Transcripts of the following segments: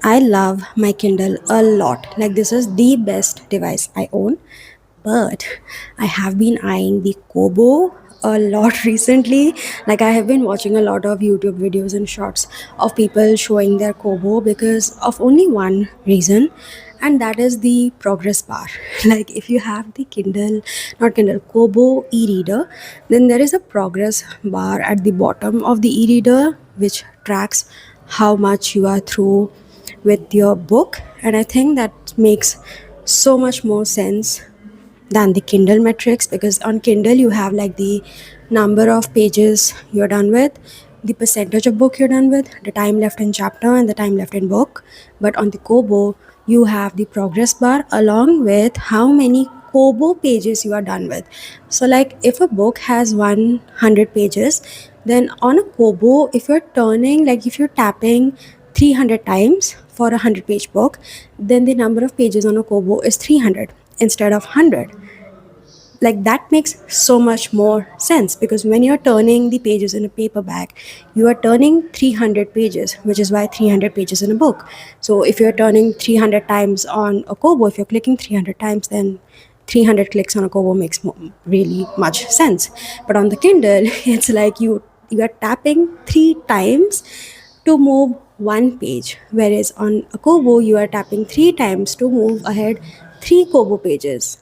I love my Kindle a lot. Like, this is the best device I own. But I have been eyeing the Kobo a lot recently. Like, I have been watching a lot of YouTube videos and shorts of people showing their Kobo because of only one reason, and that is the progress bar. Like, if you have the Kindle, not Kindle, Kobo e reader, then there is a progress bar at the bottom of the e reader which tracks how much you are through with your book. And I think that makes so much more sense than the Kindle metrics, because on Kindle you have like the number of pages you're done with, the percentage of book you're done with, the time left in chapter, and the time left in book. But on the Kobo, you have the progress bar along with how many Kobo pages you are done with. So, like, if a book has 100 pages, then on a Kobo, if you're turning, like, if you're tapping 300 times for a 100-page book, then the number of pages on a Kobo is 300 instead of 100. Like, that makes so much more sense, because when you're turning the pages in a paperback, you are turning 300 pages, which is why 300 pages in a book. So if you're turning 300 times on a Kobo, if you're clicking 300 times, then 300 clicks on a Kobo makes really much sense. But on the Kindle, it's like you are tapping 3 times to move one page, whereas on a Kobo you are tapping 3 times to move ahead 3 Kobo pages.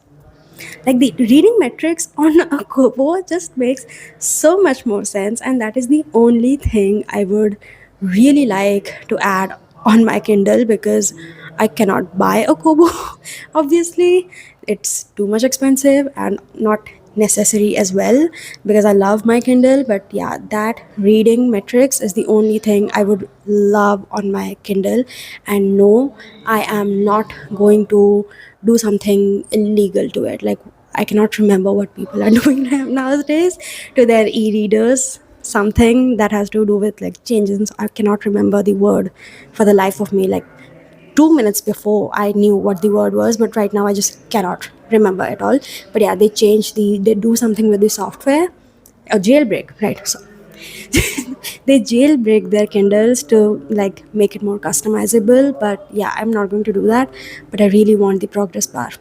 Like, the reading metrics on a Kobo just makes so much more sense, and that is the only thing I would really like to add on my Kindle, because I cannot buy a Kobo. Obviously, it's too much expensive and not necessary as well, because I love my Kindle. But yeah, that reading metrics is the only thing I would love on my Kindle. And no, I am not going to do something illegal to it. Like, I cannot remember what people are doing nowadays to their e-readers. Something that has to do with like changes. I cannot remember the word for the life of me. Like, 2 minutes before I knew what the word was, but right now I just cannot remember at all. But yeah, they do something with the software, a jailbreak, right? So they jailbreak their Kindles to like make it more customizable. But yeah, I'm not going to do that. But I really want the progress bar.